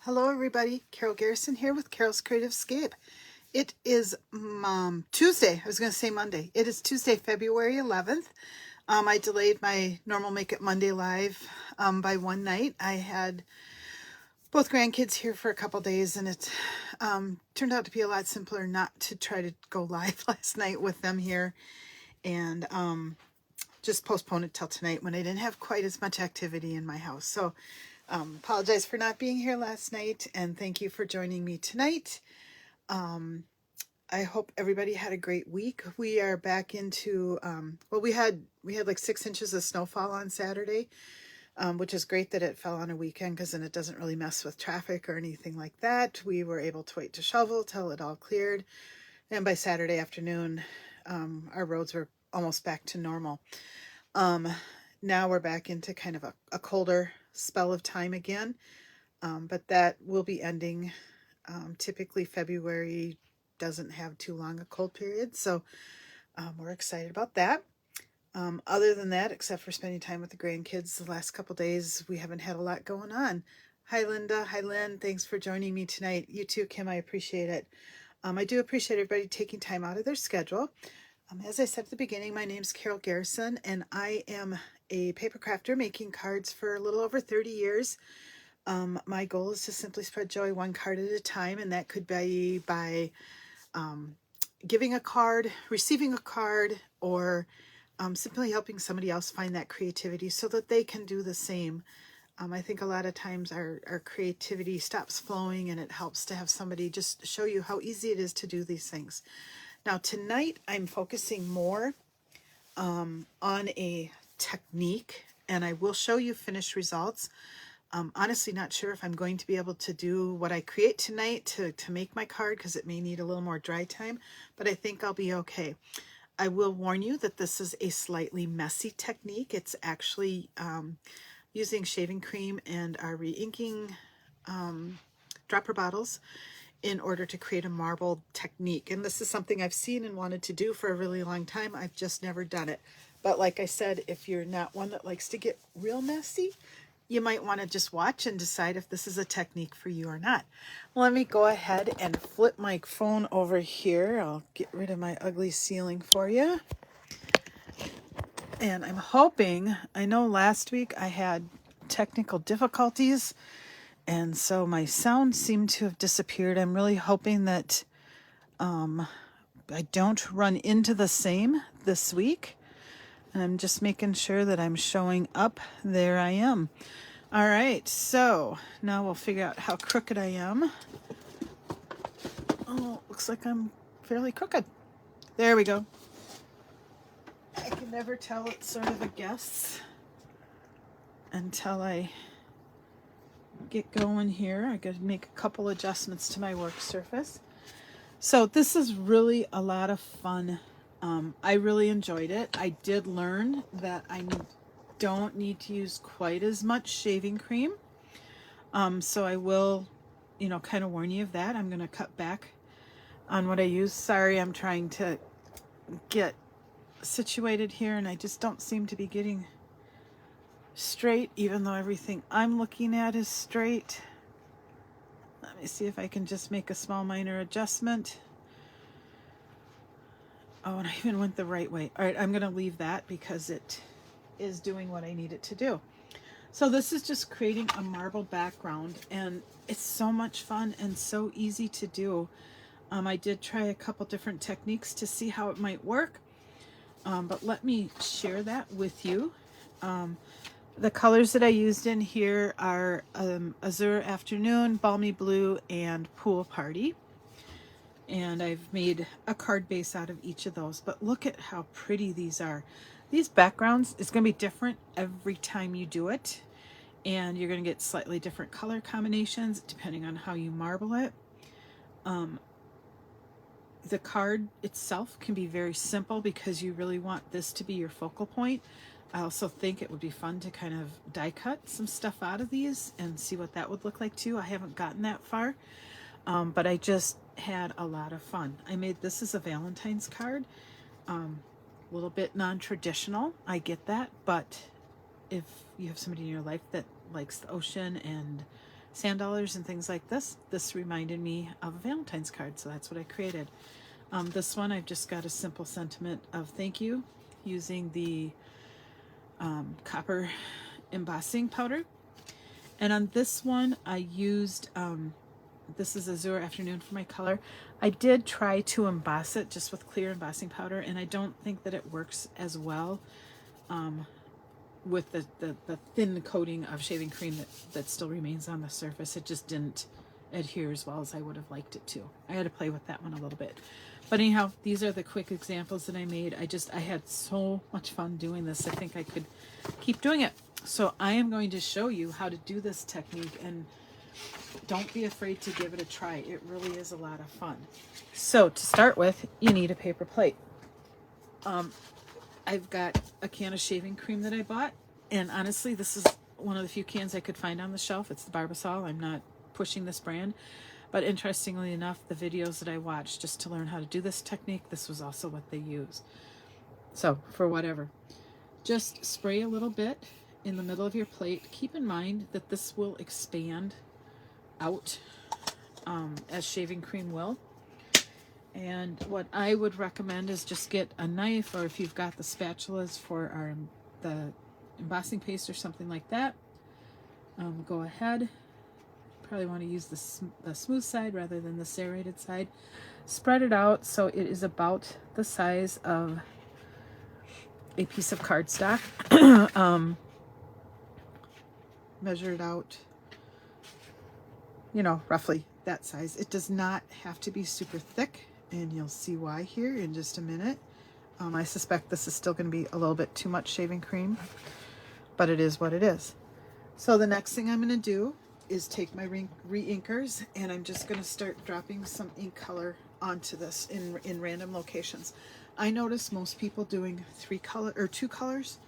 Hello everybody, Carol Garrison here with Carol's Creative Scape. It is Tuesday, I was going to say Monday. It is Tuesday, February 11th. I delayed my normal Make It Monday live by one night. I had both grandkids here for a couple days, and it turned out to be a lot simpler not to try to go live last night with them here, and just postpone it till tonight when I didn't have quite as much activity in my house. So apologize for not being here last night, and thank you for joining me tonight. I hope everybody had a great week. We are back into well, we had like 6 inches of snowfall on Saturday, which is great that it fell on a weekend, because then it doesn't really mess with traffic or anything like that. We were able to wait to shovel till it all cleared, and by Saturday afternoon our roads were almost back to normal. Now we're back into kind of a colder spell of time again, but that will be ending. Typically February doesn't have too long a cold period, so we're excited about that. Other than that, except for spending time with the grandkids the last couple days, we haven't had a lot going on. Hi Linda, hi Lynn, thanks for joining me tonight. You too, Kim, I appreciate it. I do appreciate everybody taking time out of their schedule. As I said at the beginning, my name's Carol Garrison, and I am a paper crafter making cards for a little over 30 years. My goal is to simply spread joy one card at a time, and that could be by giving a card, receiving a card, or simply helping somebody else find that creativity so that they can do the same. I think a lot of times our creativity stops flowing, and it helps to have somebody just show you how easy it is to do these things. Now tonight I'm focusing more on a technique, and I will show you finished results. Honestly not sure if I'm going to be able to do what I create tonight to make my card, because it may need a little more dry time, but I think I'll be okay. I will warn you that this is a slightly messy technique. It's actually using shaving cream and our re-inking dropper bottles in order to create a marble technique. And this is something I've seen and wanted to do for a really long time. I've just never done it. But like I said, if you're not one that likes to get real messy, you might want to just watch and decide if this is a technique for you or not. Let me go ahead and flip my phone over here. I'll get rid of my ugly ceiling for you. And I'm hoping, I know last week I had technical difficulties, and so my sound seemed to have disappeared. I'm really hoping that I don't run into the same this week. And I'm just making sure that I'm showing up. There I am. All right, so now we'll figure out how crooked I am. Oh, looks like I'm fairly crooked. There we go. I can never tell, it's sort of a guess until I get going here. I got to make a couple adjustments to my work surface. So this is really a lot of fun. I really enjoyed it. I did learn that I don't need to use quite as much shaving cream. So I will, kind of warn you of that. I'm going to cut back on what I use. Sorry, I'm trying to get situated here, and I just don't seem to be getting straight, even though everything I'm looking at is straight. Let me see if I can just make a small minor adjustment. Oh, and I even went the right way. All right, I'm going to leave that because it is doing what I need it to do. So this is just creating a marble background, and it's so much fun and so easy to do. I did try a couple different techniques to see how it might work, but let me share that with you. The colors that I used in here are Azure Afternoon, Balmy Blue, and Pool Party. And I've made a card base out of each of those. But look at how pretty these are. These backgrounds, it's going to be different every time you do it. And you're going to get slightly different color combinations depending on how you marble it. The card itself can be very simple because you really want this to be your focal point. I also think it would be fun to kind of die cut some stuff out of these and see what that would look like too. I haven't gotten that far, but I just had a lot of fun. I made this as a Valentine's card, a little bit non-traditional, I get that, but if you have somebody in your life that likes the ocean and sand dollars and things like this. This reminded me of a Valentine's card, so that's what I created. This one, I've just got a simple sentiment of thank you using the copper embossing powder. And on this one, I used, this is Azure Afternoon for my color. I did try to emboss it just with clear embossing powder, and I don't think that it works as well with the thin coating of shaving cream that still remains on the surface. It just didn't adhere as well as I would have liked it to. I had to play with that one a little bit. But anyhow, these are the quick examples that I made. I had so much fun doing this. I think I could keep doing it. So I am going to show you how to do this technique, and don't be afraid to give it a try. It really is a lot of fun. So to start with, you need a paper plate. I've got a can of shaving cream that I bought, and honestly, this is one of the few cans I could find on the shelf. It's the Barbasol. I'm not pushing this brand, but interestingly enough, the videos that I watched just to learn how to do this technique, this was also what they use. So for whatever, just spray a little bit in the middle of your plate. Keep in mind that this will expand out as shaving cream will. And what I would recommend is just get a knife, or if you've got the spatulas for the embossing paste or something like that, go ahead. Probably want to use the smooth side rather than the serrated side. Spread it out so it is about the size of a piece of cardstock. Measure it out, you know, roughly that size. It does not have to be super thick, and you'll see why here in just a minute. I suspect this is still going to be a little bit too much shaving cream, but it is what it is. So the next thing I'm going to do is take my re-inkers, and I'm just going to start dropping some ink color onto this in random locations. I notice most people doing two colors.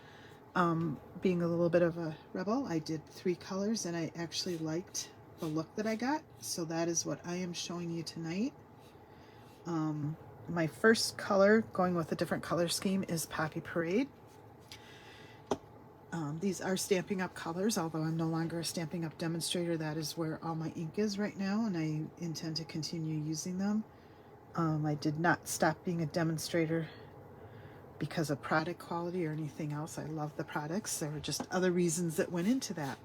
Being a little bit of a rebel, I did 3 colors, and I actually liked the look that I got, so that is what I am showing you tonight. My first color, going with a different color scheme, is Poppy Parade. These are Stampin' Up colors, although I'm no longer a Stampin' Up demonstrator. That is where all my ink is right now, and I intend to continue using them. I did not stop being a demonstrator because of product quality or anything else. I love the products. There were just other reasons that went into that.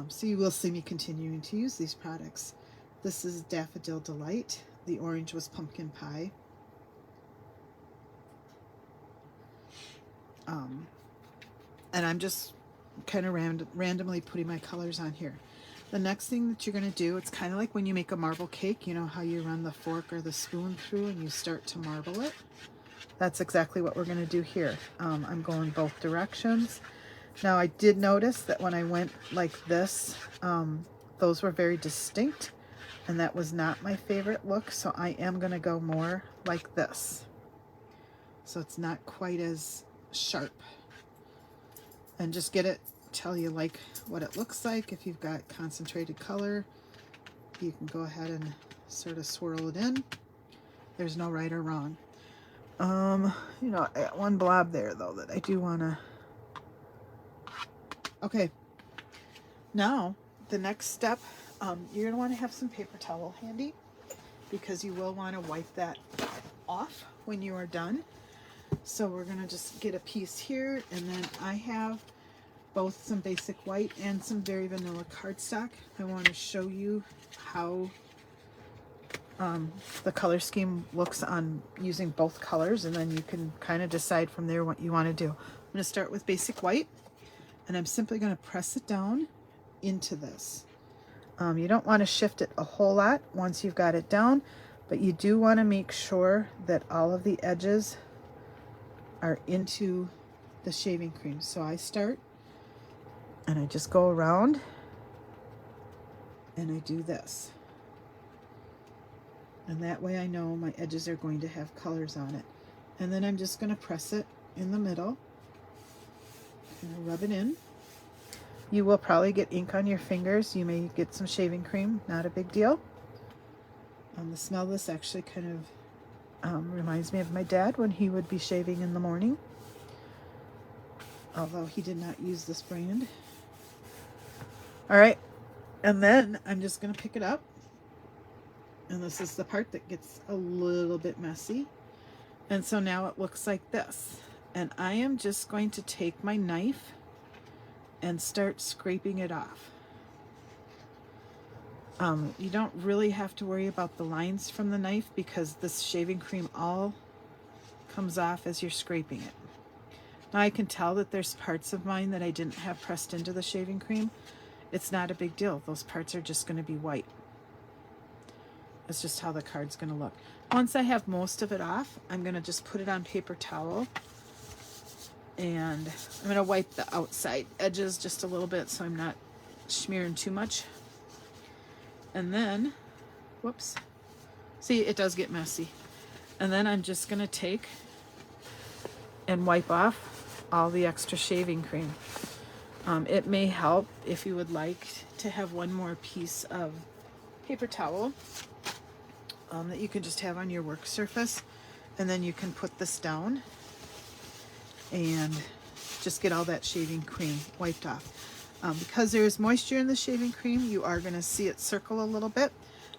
So you will see me continuing to use these products. This is Daffodil Delight. The orange was Pumpkin Pie. And I'm just kind of randomly putting my colors on here. The next thing that you're going to do, it's kind of like when you make a marble cake. You know how you run the fork or the spoon through and you start to marble it? That's exactly what we're going to do here. I'm going both directions. Now I did notice that when I went like this, those were very distinct, and that was not my favorite look, so I am going to go more like this. So it's not quite as sharp. And just get it till you like what it looks like. If you've got concentrated color, you can go ahead and sort of swirl it in. There's no right or wrong. You know, I got one blob there though that I do want to. Okay, now the next step, you're going to want to have some paper towel handy, because you will want to wipe that off when you are done. So we're going to just get a piece here, and then I have both some basic white and some very vanilla cardstock. I want to show you how the color scheme looks on using both colors, and then you can kind of decide from there what you want to do. I'm going to start with basic white, and I'm simply going to press it down into this. You don't want to shift it a whole lot once you've got it down, but you do want to make sure that all of the edges are into the shaving cream. So I start and I just go around and I do this. And that way I know my edges are going to have colors on it. And then I'm just going to press it in the middle and rub it in. You will probably get ink on your fingers. You may get some shaving cream, not a big deal. The smell of this actually kind of reminds me of my dad when he would be shaving in the morning, although he did not use this brand. All right, And then I'm just going to pick it up. And this is the part that gets a little bit messy. And so now it looks like this. And I am just going to take my knife and start scraping it off. You don't really have to worry about the lines from the knife because this shaving cream all comes off as you're scraping it. Now I can tell that there's parts of mine that I didn't have pressed into the shaving cream. It's not a big deal. Those parts are just going to be white. It's just how the card's going to look. Once I have most of it off, I'm going to just put it on paper towel. And I'm going to wipe the outside edges just a little bit so I'm not smearing too much. And then, whoops, see, it does get messy. And then I'm just going to take and wipe off all the extra shaving cream. It may help if you would like to have one more piece of paper towel that you can just have on your work surface. And then you can put this down and just get all that shaving cream wiped off. Because there is moisture in the shaving cream, you are going to see it circle a little bit.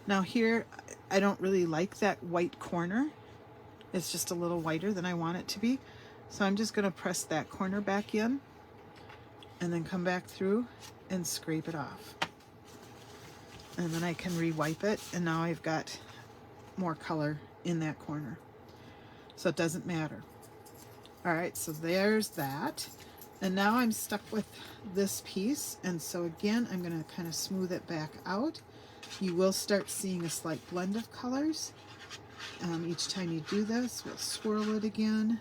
Now here, I don't really like that white corner. It's just a little whiter than I want it to be. So I'm just going to press that corner back in and then come back through and scrape it off. And then I can re-wipe it, and now I've got more color in that corner. So it doesn't matter. All right, so there's that. And now I'm stuck with this piece, and so again, I'm going to kind of smooth it back out. You will start seeing a slight blend of colors. Each time you do this, we'll swirl it again.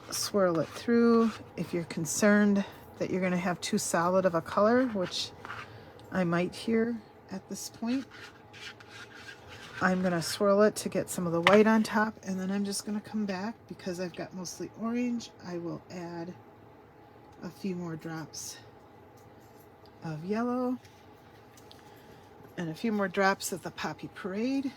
Swirl it through. If you're concerned that you're going to have too solid of a color, which I might here at this point, I'm going to swirl it to get some of the white on top, and then I'm just going to come back because I've got mostly orange. I will add a few more drops of yellow and a few more drops of the Poppy Parade.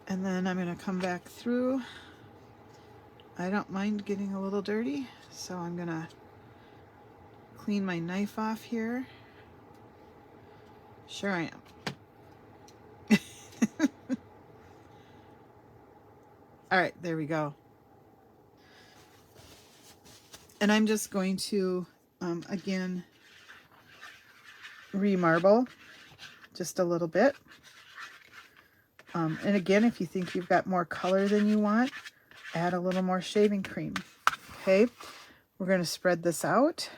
And then I'm going to come back through. I don't mind getting a little dirty, so I'm going to clean my knife off here. Sure I am. All right, there we go. And I'm just going to, again, remarble just a little bit. And again, if you think you've got more color than you want, add a little more shaving cream. Okay, we're going to spread this out.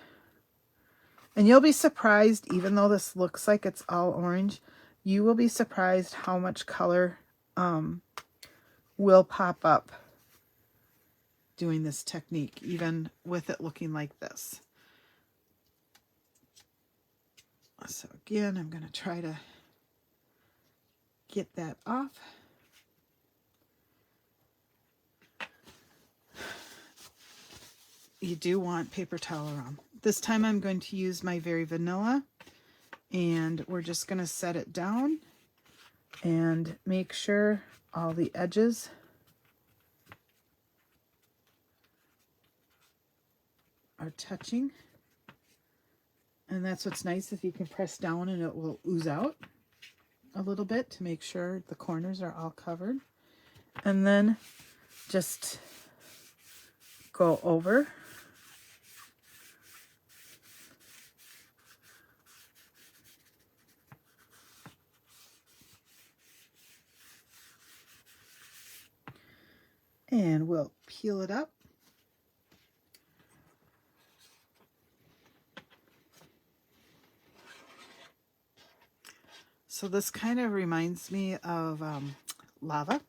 And you'll be surprised, even though this looks like it's all orange, you will be surprised how much color will pop up doing this technique, even with it looking like this. So again, I'm going to try to get that off. You do want paper towel around. This time I'm going to use my Very Vanilla, and we're just going to set it down and make sure all the edges are touching. And that's what's nice, if you can press down and it will ooze out a little bit to make sure the corners are all covered. And then just go over. And we'll peel it up. So this kind of reminds me of lava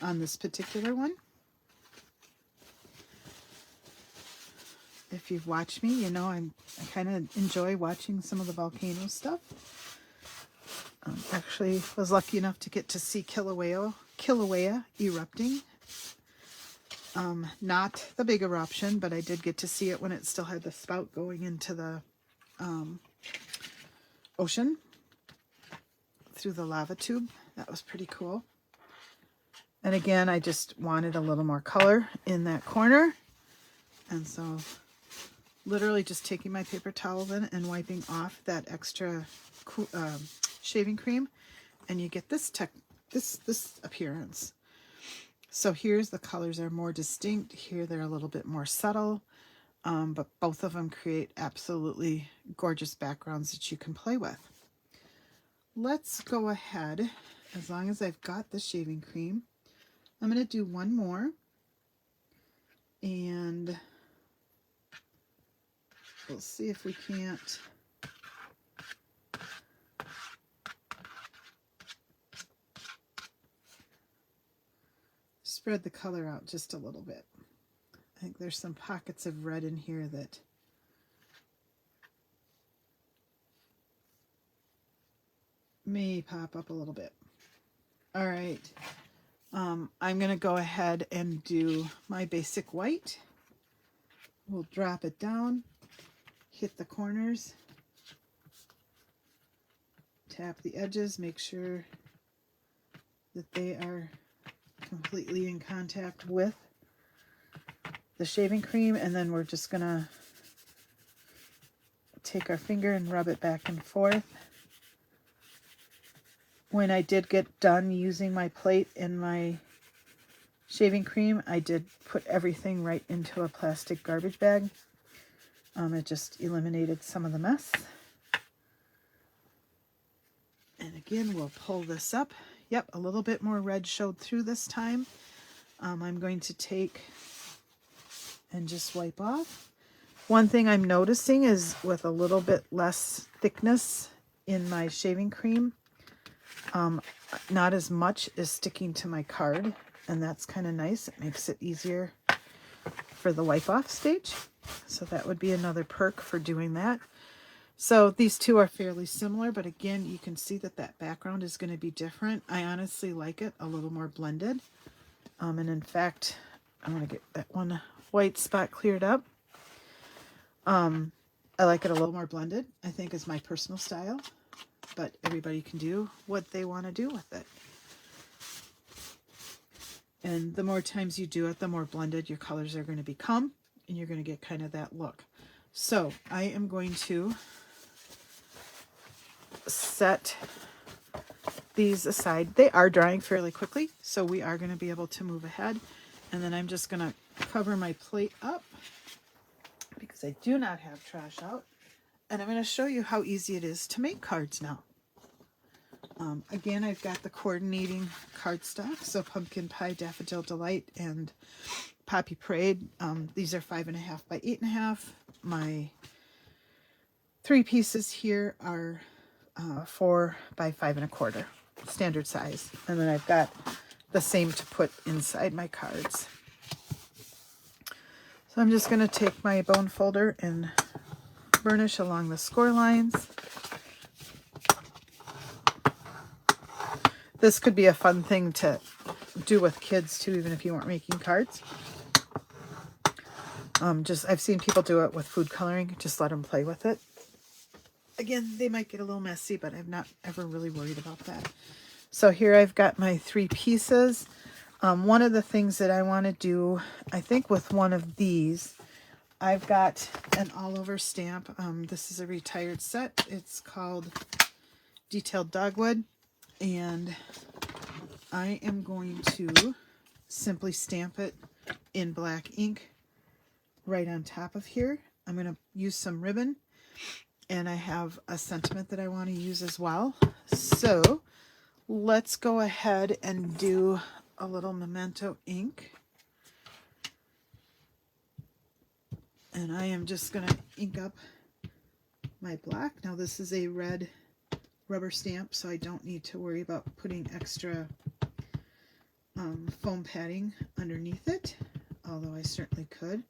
on this particular one. If you've watched me, you know I kind of enjoy watching some of the volcano stuff. Actually was lucky enough to get to see Kilauea erupting. Not the big eruption, but I did get to see it when it still had the spout going into the ocean through the lava tube. That was pretty cool. And again, I just wanted a little more color in that corner. And so literally just taking my paper towel then and wiping off that extra shaving cream, and you get this this appearance. So here's the colors are more distinct. Here they're a little bit more subtle, but both of them create absolutely gorgeous backgrounds that you can play with. Let's go ahead, as long as I've got the shaving cream, I'm going to do one more, and we'll see if we can't spread the color out just a little bit. I think there's some pockets of red in here that may pop up a little bit. All right, I'm going to go ahead and do my basic white. We'll drop it down, hit the corners, tap the edges, make sure that they are completely in contact with the shaving cream, and then we're just going to take our finger and rub it back and forth. When I did get done using my plate and my shaving cream, I did put everything right into a plastic garbage bag. It just eliminated some of the mess. And again, we'll pull this up. Yep, a little bit more red showed through this time. I'm going to take and just wipe off. One thing I'm noticing is with a little bit less thickness in my shaving cream, not as much is sticking to my card, and that's kind of nice. It makes it easier for the wipe off stage. So that would be another perk for doing that. So these two are fairly similar, but again, you can see that that background is going to be different. I honestly like it a little more blended. And in fact, I'm going to get that one white spot cleared up. I like it a little more blended, I think, is my personal style, but everybody can do what they want to do with it. And the more times you do it, the more blended your colors are going to become, and you're going to get kind of that look. So I am going to set these aside. They are drying fairly quickly, so we are going to be able to move ahead. And then I'm just going to cover my plate up because I do not have trash out. And I'm going to show you how easy it is to make cards now. Again, I've got the coordinating cardstock, so Pumpkin Pie, Daffodil Delight, and Poppy Parade. These are 5.5 by 8.5. My 3 pieces here are 4 by 5.25, standard size. And then I've got the same to put inside my cards. So I'm just going to take my bone folder and burnish along the score lines. This could be a fun thing to do with kids too, even if you weren't making cards. I've seen people do it with food coloring. Just let them play with it. Again, they might get a little messy, but I'm not ever really worried about that. So here I've got my 3 pieces. One of the things that I want to do, I think with one of these, I've got an all-over stamp. This is a retired set. It's called Detailed Dogwood. And I am going to simply stamp it in black ink right on top of here. I'm going to use some ribbon, and I have a sentiment that I want to use as well. So let's go ahead and do a little memento ink. And I am just going to ink up my black. Now this is a red rubber stamp, so I don't need to worry about putting extra foam padding underneath it, although I certainly could.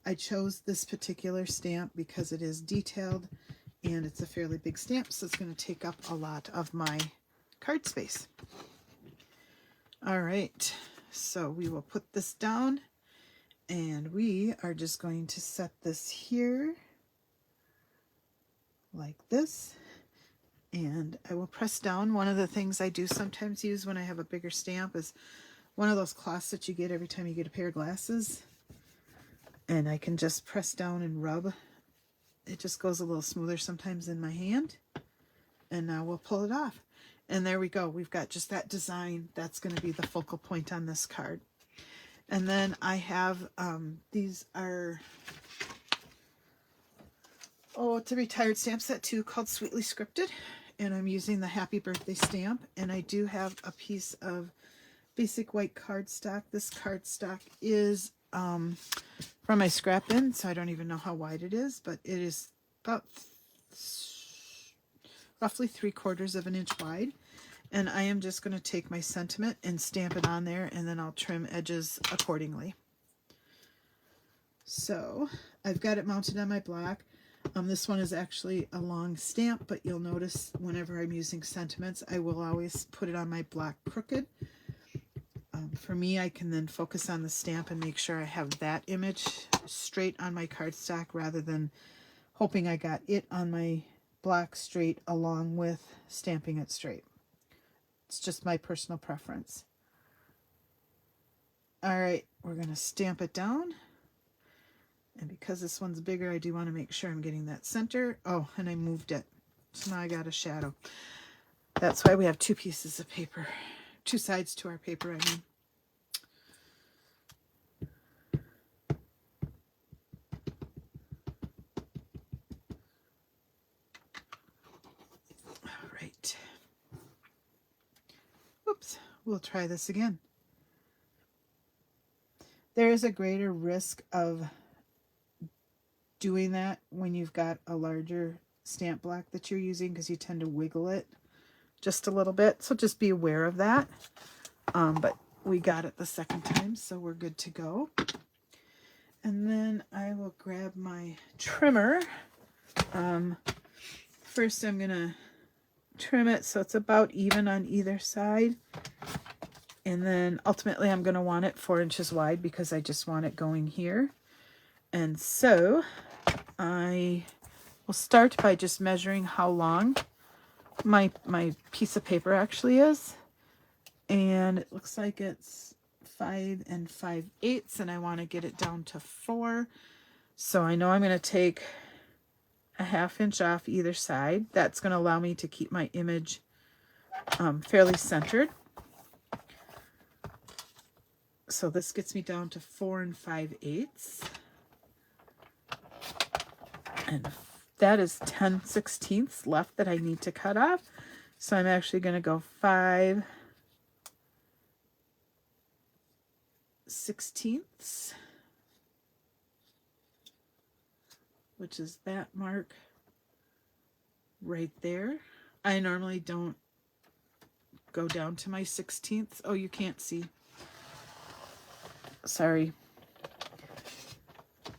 I chose this particular stamp because it is detailed and it's a fairly big stamp, so it's going to take up a lot of my card space. All right, so we will put this down, and we are just going to set this here like this. And I will press down. One of the things I do sometimes use when I have a bigger stamp is one of those cloths that you get every time you get a pair of glasses. And I can just press down and rub. It just goes a little smoother sometimes in my hand. And now we'll pull it off. And there we go. We've got just that design. That's going to be the focal point on this card. And then I have, these are, it's a retired stamp set too called Sweetly Scripted. And I'm using the Happy Birthday stamp. And I do have a piece of basic white cardstock. This cardstock is from my scrap bin, so I don't even know how wide it is, but it is about roughly 3/4 of an inch wide. And I am just going to take my sentiment and stamp it on there, and then I'll trim edges accordingly. So I've got it mounted on my block. This one is actually a long stamp, but you'll notice whenever I'm using sentiments, I will always put it on my block crooked. For me, I can then focus on the stamp and make sure I have that image straight on my cardstock rather than hoping I got it on my block straight along with stamping it straight. It's just my personal preference. All right, we're going to stamp it down. And because this one's bigger, I do want to make sure I'm getting that center. Oh, and I moved it. So now I got a shadow. That's why we have two pieces of paper. Two sides to our paper, I mean. All right. Oops, we'll try this again. There is a greater risk of doing that when you've got a larger stamp block that you're using because you tend to wiggle it just a little bit. So just be aware of that. But we got it the second time, so we're good to go. And then I will grab my trimmer. First I'm going to trim it so it's about even on either side. And then ultimately I'm going to want it 4 inches wide because I just want it going here. And so I will start by just measuring how long my piece of paper actually is. And it looks like it's 5 5/8, and I want to get it down to 4. So I know I'm going to take a 1/2 inch off either side. That's going to allow me to keep my image fairly centered. So this gets me down to 4 5/8. And that is 10/16 left that I need to cut off. So I'm actually going to go 5/16, which is that mark right there. I normally don't go down to my 16ths. Oh, you can't see. Sorry.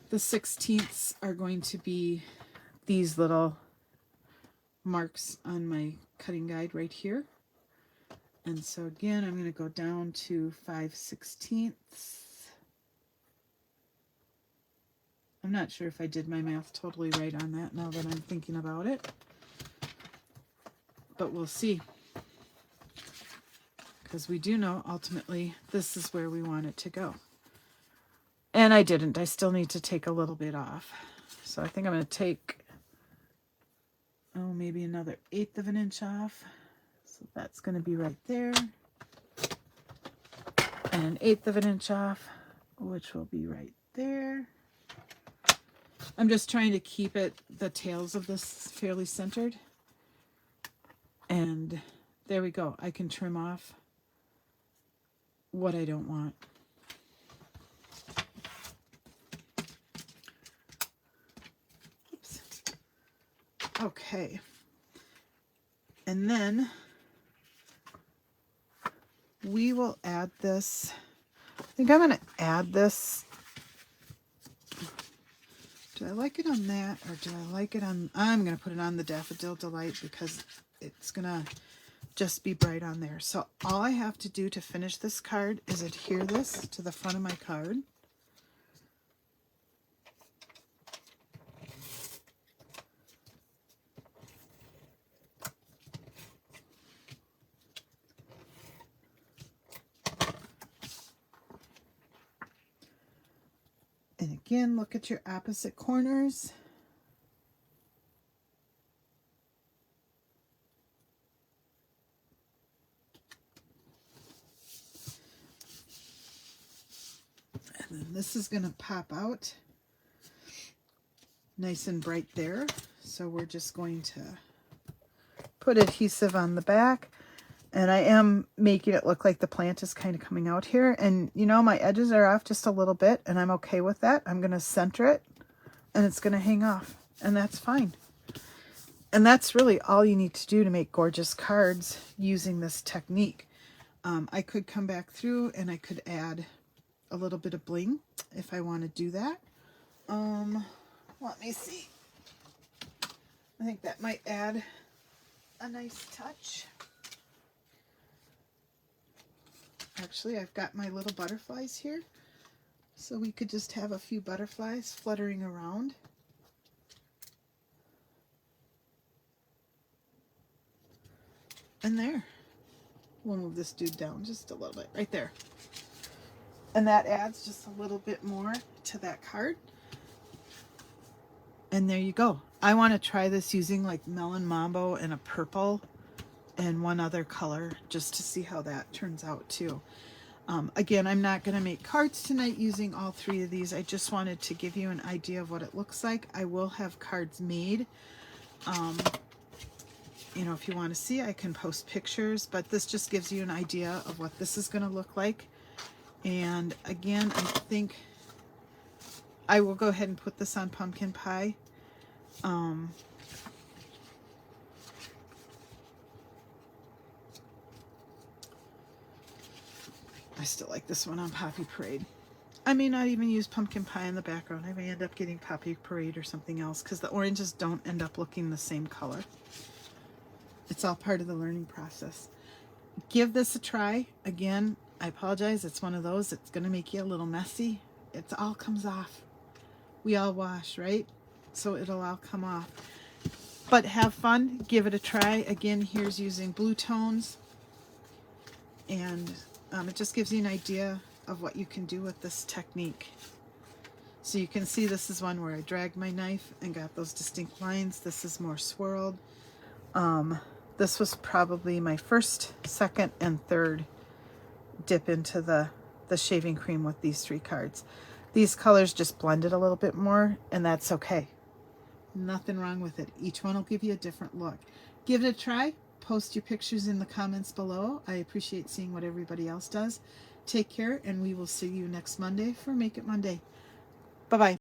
The 16ths are going to be these little marks on my cutting guide right here. And so again, I'm going to go down to 5/16. I'm not sure if I did my math totally right on that now that I'm thinking about it. But we'll see. Because we do know ultimately this is where we want it to go. And I didn't. I still need to take a little bit off. So I think I'm going to take, maybe another 1/8 of an inch off. So that's going to be right there. And an 1/8 of an inch off, which will be right there. I'm just trying to keep the tails of this fairly centered. And there we go. I can trim off what I don't want. Oops. Okay. And then we will add this. I think I'm going to add this. Do I like it on that, or do I like it on... I'm going to put it on the Daffodil Delight because it's going to just be bright on there. So all I have to do to finish this card is adhere this to the front of my card. again, look at your opposite corners. And then this is going to pop out nice and bright there. So we're just going to put adhesive on the back. And I am making it look like the plant is kind of coming out here. And you know, my edges are off just a little bit, and I'm okay with that. I'm going to center it, and it's going to hang off, and that's fine. And that's really all you need to do to make gorgeous cards using this technique. I could come back through and I could add a little bit of bling if I want to do that. Let me see. I think that might add a nice touch. Actually, I've got my little butterflies here, so we could just have a few butterflies fluttering around. And there. We'll move this dude down just a little bit, right there. And that adds just a little bit more to that card. And there you go. I want to try this using like Melon Mambo and a purple and one other color just to see how that turns out too. Again, I'm not going to make cards tonight using all three of these. I just wanted to give you an idea of what it looks like. I will have cards made. You know, if you want to see, I can post pictures, but this just gives you an idea of what this is going to look like. And again, I think I will go ahead and put this on pumpkin pie. I still like this one on Poppy Parade. I may not even use pumpkin pie in the background. I may end up getting Poppy Parade or something else because the oranges don't end up looking the same color. It's all part of the learning process. Give this a try. Again, I apologize. It's one of those. It's going to make you a little messy. It all comes off. We all wash, right? So it'll all come off. But have fun. Give it a try. Again, here's using blue tones. And it just gives you an idea of what you can do with this technique. So you can see this is one where I dragged my knife and got those distinct lines. This is more swirled. This was probably my first, second, and third dip into the shaving cream with these three cards. These colors just blended a little bit more, and that's okay. Nothing wrong with it. Each one will give you a different look. Give it a try. Post your pictures in the comments below. I appreciate seeing what everybody else does. Take care, and we will see you next Monday for Make It Monday. Bye-bye.